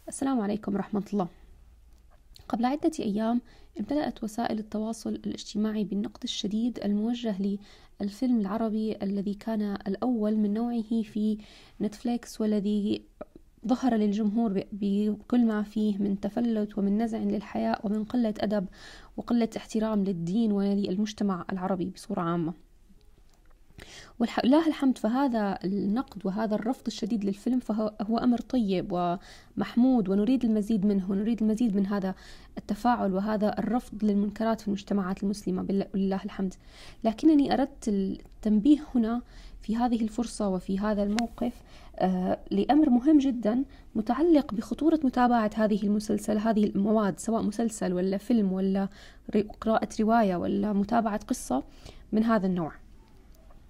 السلام عليكم ورحمة الله. قبل عدة أيام امتلأت وسائل التواصل الاجتماعي بالنقد الشديد الموجه للفيلم العربي الذي كان الأول من نوعه في نتفليكس، والذي ظهر للجمهور بكل ما فيه من تفلت ومن نزع للحياء ومن قلة أدب وقلة احترام للدين وللمجتمع العربي بصورة عامة. ولله الحمد، فهذا النقد وهذا الرفض الشديد للفيلم فهو أمر طيب ومحمود، ونريد المزيد منه، ونريد المزيد من هذا التفاعل وهذا الرفض للمنكرات في المجتمعات المسلمة ولله الحمد. لكنني أردت التنبيه هنا في هذه الفرصة وفي هذا الموقف لأمر مهم جدا متعلق بخطورة متابعة هذه المواد، سواء مسلسل ولا فيلم ولا قراءة رواية ولا متابعة قصة من هذا النوع.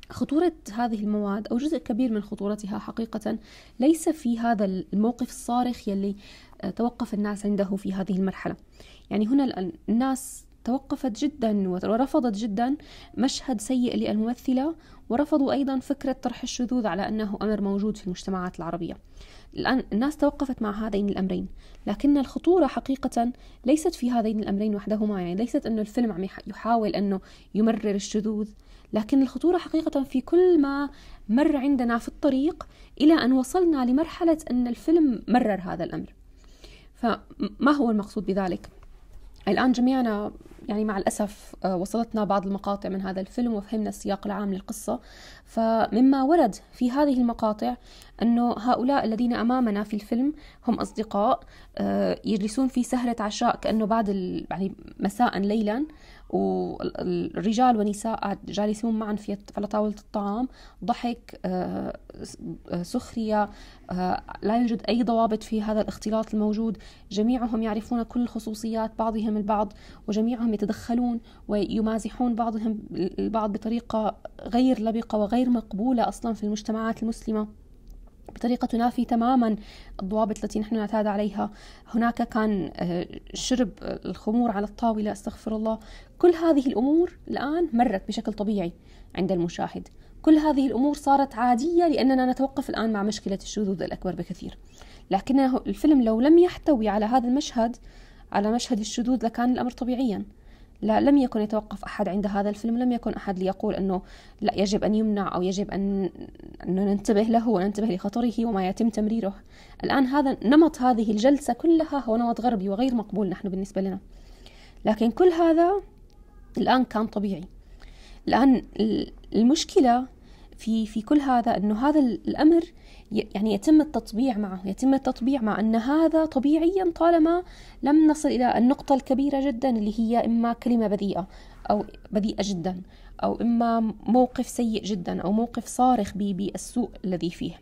خطورة هذه المواد أو جزء كبير من خطورتها حقيقة ليس في هذا الموقف الصارخ يلي توقف الناس عنده في هذه المرحلة. يعني هنا الناس توقفت جدا ورفضت جدا مشهد سيء للممثلة، ورفضوا أيضا فكرة طرح الشذوذ على أنه أمر موجود في المجتمعات العربية. الآن الناس توقفت مع هذين الأمرين، لكن الخطورة حقيقة ليست في هذين الأمرين وحدهما. يعني ليست أنه الفيلم عم يحاول أنه يمرر الشذوذ، لكن الخطورة حقيقة في كل ما مر عندنا في الطريق إلى أن وصلنا لمرحلة أن الفيلم مرر هذا الأمر. فما هو المقصود بذلك؟ الآن جميعنا يعني مع الأسف وصلتنا بعض المقاطع من هذا الفيلم وفهمنا السياق العام للقصة. فمما ورد في هذه المقاطع أنه هؤلاء الذين أمامنا في الفيلم هم أصدقاء يجلسون في سهرة عشاء، كأنه بعد يعني مساء ليلا، والرجال ونساء جالسون معا على طاولة الطعام، ضحك، سخرية، لا يوجد أي ضوابط في هذا الاختلاط الموجود. جميعهم يعرفون كل خصوصيات بعضهم البعض، وجميعهم يتدخلون ويمازحون بعضهم البعض بطريقة غير لبقة وغير مقبولة أصلا في المجتمعات المسلمة، بطريقة تنافي تماما الضوابط التي نحن نعتاد عليها. هناك كان شرب الخمور على الطاولة، استغفر الله. كل هذه الأمور الآن مرت بشكل طبيعي عند المشاهد. كل هذه الأمور صارت عادية لأننا نتوقف الآن مع مشكلة الشذوذ الأكبر بكثير. لكن الفيلم لو لم يحتوي على هذا المشهد، على مشهد الشذوذ، لكان الأمر طبيعيا. لم يكن يتوقف أحد عند هذا الفيلم، لم يكن أحد ليقول أنه لا، يجب أن يمنع أو يجب أن ننتبه له وننتبه لخطره وما يتم تمريره. الآن هذا نمط هذه الجلسة كلها هو نمط غربي وغير مقبول نحن بالنسبة لنا، لكن كل هذا الآن كان طبيعي. الآن المشكلة في كل هذا أنه هذا الأمر يعني يتم التطبيع معه، يتم التطبيع مع أن هذا طبيعيا طالما لم نصل إلى النقطة الكبيرة جدا اللي هي إما كلمة بذيئة أو بذيئة جدا، أو إما موقف سيء جدا، أو موقف صارخ بالسوء الذي فيه.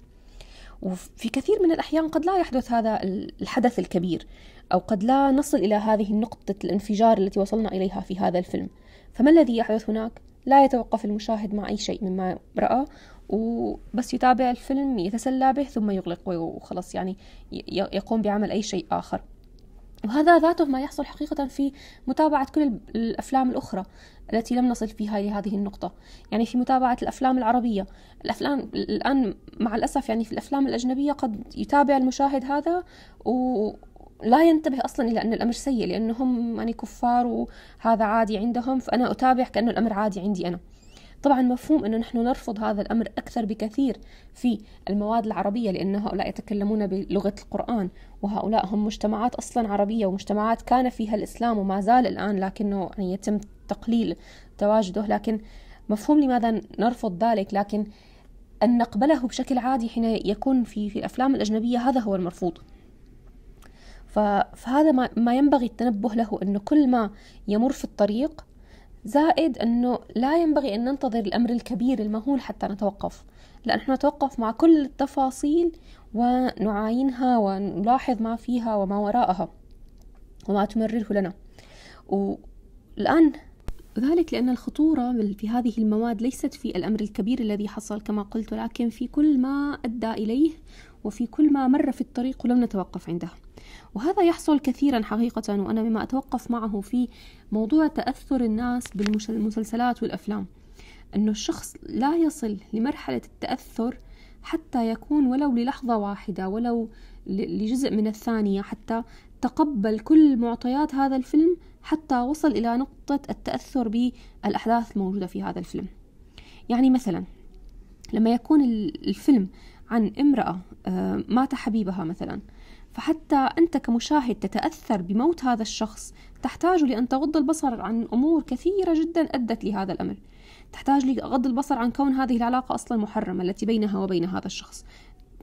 وفي كثير من الأحيان قد لا يحدث هذا الحدث الكبير، أو قد لا نصل إلى هذه النقطة الانفجار التي وصلنا إليها في هذا الفيلم. فما الذي يحدث هناك؟ لا يتوقف المشاهد مع أي شيء مما رأى، وبس يتابع الفيلم، يتسلى به، ثم يغلق وخلص، يعني يقوم بعمل أي شيء آخر. وهذا ذاته ما يحصل حقيقة في متابعة كل الأفلام الأخرى التي لم نصل فيها لهذه النقطة. يعني في متابعة الأفلام العربية، الأفلام الآن مع الأسف يعني في الأفلام الأجنبية قد يتابع المشاهد هذا ولا ينتبه أصلا إلى أن الأمر سيء، لأنهم يعني كفار وهذا عادي عندهم، فأنا أتابع كأنه الأمر عادي عندي أنا. طبعا مفهوم أنه نحن نرفض هذا الأمر أكثر بكثير في المواد العربية، لأن هؤلاء يتكلمون بلغة القرآن، وهؤلاء هم مجتمعات أصلا عربية، ومجتمعات كان فيها الإسلام وما زال الآن، لكنه يعني يتم تقليل تواجده. لكن مفهوم لماذا نرفض ذلك، لكن أن نقبله بشكل عادي حين يكون في الأفلام الأجنبية هذا هو المرفوض. فهذا ما ينبغي التنبه له، أنه كل ما يمر في الطريق، زائد أنه لا ينبغي أن ننتظر الأمر الكبير المهول حتى نتوقف، لا، نحن نتوقف مع كل التفاصيل ونعاينها ونلاحظ ما فيها وما وراءها وما تمرره لنا. والآن ذلك لأن الخطورة في هذه المواد ليست في الأمر الكبير الذي حصل كما قلت، ولكن في كل ما أدى إليه، وفي كل ما مر في الطريق ولم نتوقف عنده. وهذا يحصل كثيرا حقيقة، وأنا مما أتوقف معه في موضوع تأثر الناس بالمسلسلات والأفلام، أنه الشخص لا يصل لمرحلة التأثر حتى يكون ولو للحظة واحدة، ولو لجزء من الثانية، حتى تقبل كل معطيات هذا الفيلم، حتى وصل إلى نقطة التأثر بالأحداث الموجودة في هذا الفيلم. يعني مثلا لما يكون الفيلم عن امرأة مات حبيبها مثلا، فحتى أنت كمشاهد تتأثر بموت هذا الشخص، تحتاج لأن تغض البصر عن أمور كثيرة جدا أدت لهذا الأمر. تحتاج لغض البصر عن كون هذه العلاقة أصلا محرمة التي بينها وبين هذا الشخص،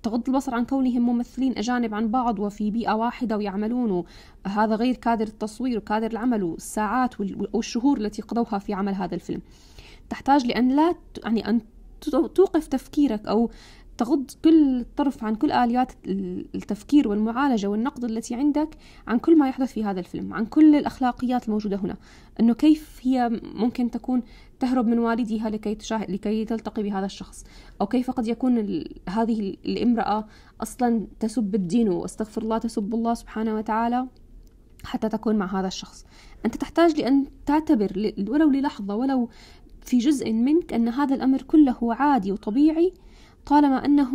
تغض البصر عن كونهم ممثلين أجانب عن بعض وفي بيئة واحدة ويعملون، وهذا غير كادر التصوير وكادر العمل والساعات والشهور التي قضوها في عمل هذا الفيلم. تحتاج لأن لا يعني أن توقف تفكيرك أو تغض كل طرف عن كل آليات التفكير والمعالجة والنقد التي عندك عن كل ما يحدث في هذا الفيلم، عن كل الأخلاقيات الموجودة هنا، أنه كيف هي ممكن تكون تهرب من والدها لكي تلتقي بهذا الشخص، أو كيف قد يكون هذه الامرأة أصلا تسب الدين واستغفر الله تسب الله سبحانه وتعالى حتى تكون مع هذا الشخص. أنت تحتاج لأن تعتبر ولو للحظة ولو في جزء منك أن هذا الأمر كله عادي وطبيعي، طالما أنه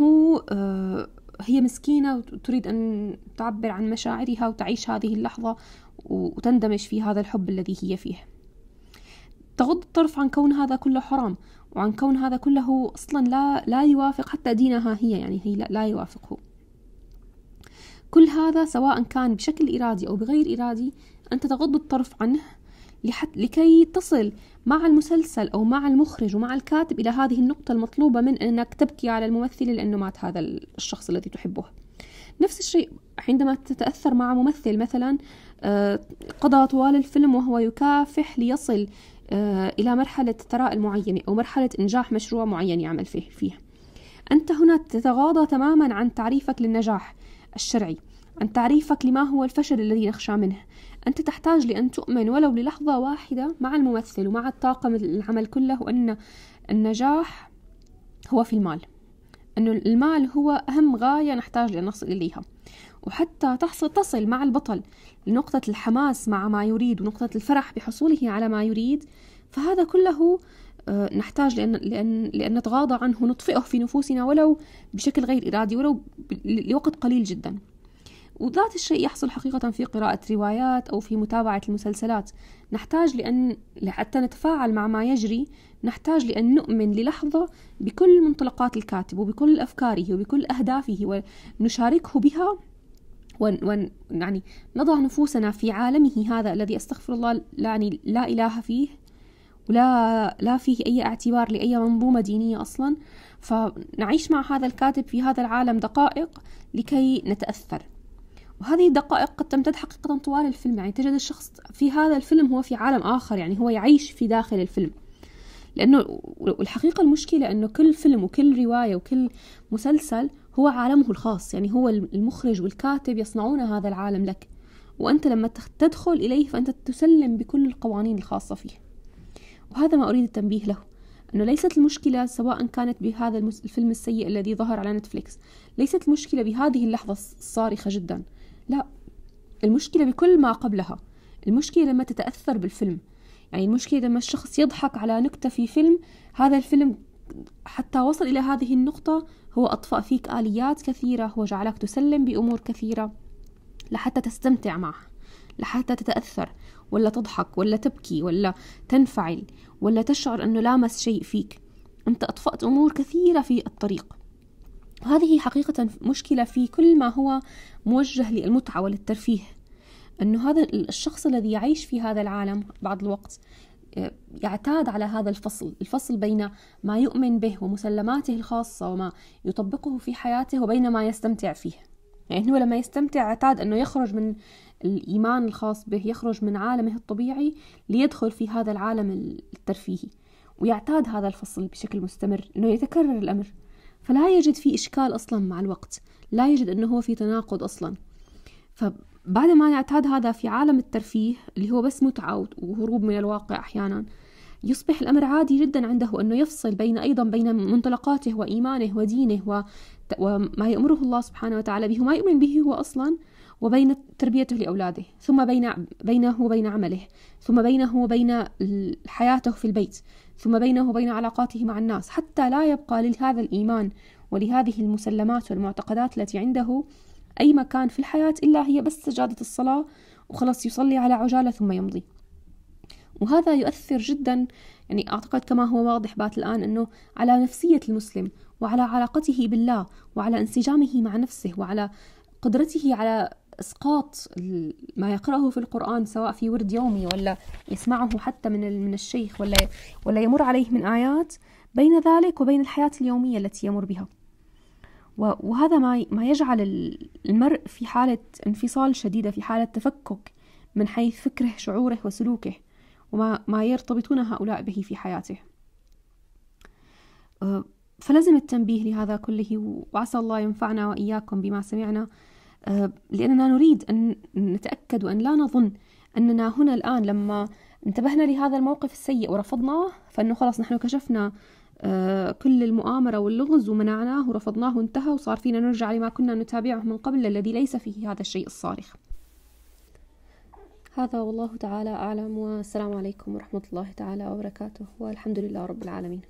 هي مسكينة وتريد أن تعبر عن مشاعرها وتعيش هذه اللحظة وتندمج في هذا الحب الذي هي فيه. تغض الطرف عن كون هذا كله حرام، وعن كون هذا كله أصلا لا يوافق حتى دينها هي، يعني هي لا يوافقه. كل هذا سواء كان بشكل إرادي أو بغير إرادي، أنت تغض الطرف عنه لكي تصل مع المسلسل أو مع المخرج ومع الكاتب إلى هذه النقطة المطلوبة من أنك تبكي على الممثل لأنه مات هذا الشخص الذي تحبه. نفس الشيء عندما تتأثر مع ممثل مثلا قضى طوال الفيلم وهو يكافح ليصل إلى مرحلة ثراء معينة أو مرحلة إنجاح مشروع معين يعمل فيه. أنت هنا تتغاضى تماما عن تعريفك للنجاح الشرعي، عن تعريفك لما هو الفشل الذي نخشى منه. أنت تحتاج لأن تؤمن ولو للحظة واحدة مع الممثل ومع الطاقم العمل كله أن النجاح هو في المال، أن المال هو أهم غاية نحتاج لأن نصل إليها. وحتى تصل مع البطل لنقطة الحماس مع ما يريد ونقطة الفرح بحصوله على ما يريد، فهذا كله نحتاج لأن نتغاضى عنه، نطفئه في نفوسنا ولو بشكل غير إرادي، ولو لوقت قليل جدا. وذات الشيء يحصل حقيقة في قراءة روايات أو في متابعة المسلسلات. نحتاج حتى نتفاعل مع ما يجري، نحتاج لأن نؤمن للحظة بكل منطلقات الكاتب وبكل أفكاره وبكل أهدافه ونشاركه بها، يعني نضع نفوسنا في عالمه هذا الذي أستغفر الله يعني لا إله فيه ولا فيه أي اعتبار لأي منظومة دينية أصلا. فنعيش مع هذا الكاتب في هذا العالم دقائق لكي نتأثر، وهذه الدقائق قد تمتد حقيقة طوال الفيلم. يعني تجد الشخص في هذا الفيلم هو في عالم آخر، يعني هو يعيش في داخل الفيلم. لأنه الحقيقة المشكلة أنه كل فيلم وكل رواية وكل مسلسل هو عالمه الخاص، يعني هو المخرج والكاتب يصنعون هذا العالم لك، وأنت لما تدخل إليه فأنت تسلم بكل القوانين الخاصة فيه. وهذا ما أريد التنبيه له، أنه ليست المشكلة سواء كانت بهذا الفيلم السيء الذي ظهر على نتفليكس، ليست المشكلة بهذه اللحظة الصارخة جدا، لا، المشكلة بكل ما قبلها. المشكلة لما تتأثر بالفيلم، يعني المشكلة لما الشخص يضحك على نكتة في فيلم، هذا الفيلم حتى وصل إلى هذه النقطة هو أطفأ فيك آليات كثيرة وجعلك تسلم بأمور كثيرة لحتى تستمتع معه، لحتى تتأثر ولا تضحك ولا تبكي ولا تنفعل ولا تشعر أنه لامس شيء فيك. أنت أطفأت أمور كثيرة في الطريق. وهذه حقيقة مشكلة في كل ما هو موجه للمتعة وللترفيه، أنه هذا الشخص الذي يعيش في هذا العالم بعض الوقت يعتاد على هذا الفصل بين ما يؤمن به ومسلماته الخاصة وما يطبقه في حياته وبين ما يستمتع فيه. يعني هو لما يستمتع اعتاد أنه يخرج من الإيمان الخاص به، يخرج من عالمه الطبيعي ليدخل في هذا العالم الترفيهي، ويعتاد هذا الفصل بشكل مستمر أنه يتكرر الأمر، فلا يجد فيه إشكال أصلا مع الوقت، لا يجد أنه هو في تناقض أصلا. فبعد ما يعتاد هذا في عالم الترفيه اللي هو بس متعة وهروب من الواقع أحيانا، يصبح الأمر عادي جدا عنده أنه يفصل بين منطلقاته وإيمانه ودينه وما يأمره الله سبحانه وتعالى به وما يؤمن به هو أصلا، وبين تربيته لأولاده، ثم بينه وبين عمله، ثم بينه وبين حياته في البيت، ثم بينه وبين علاقاته مع الناس، حتى لا يبقى لهذا الإيمان ولهذه المسلمات والمعتقدات التي عنده أي مكان في الحياة إلا هي بس سجادة الصلاة، وخلص يصلي على عجالة ثم يمضي. وهذا يؤثر جدا، يعني أعتقد كما هو واضح بات الآن، أنه على نفسية المسلم وعلى علاقته بالله وعلى انسجامه مع نفسه وعلى قدرته على إسقاط ما يقرأه في القرآن، سواء في ورد يومي ولا يسمعه حتى من الشيخ ولا يمر عليه من آيات، بين ذلك وبين الحياة اليومية التي يمر بها. وهذا ما يجعل المرء في حالة انفصال شديدة، في حالة تفكك من حيث فكره شعوره وسلوكه، وما يرتبطون هؤلاء به في حياته. فلازم التنبيه لهذا كله، وعسى الله ينفعنا وإياكم بما سمعنا، لأننا نريد أن نتأكد وأن لا نظن أننا هنا الآن لما انتبهنا لهذا الموقف السيء ورفضناه فإنه خلاص نحن كشفنا كل المؤامرة واللغز ومنعناه ورفضناه وانتهى، وصار فينا نرجع لما كنا نتابعه من قبل الذي ليس فيه هذا الشيء الصارخ. هذا والله تعالى أعلم، والسلام عليكم ورحمة الله تعالى وبركاته، والحمد لله رب العالمين.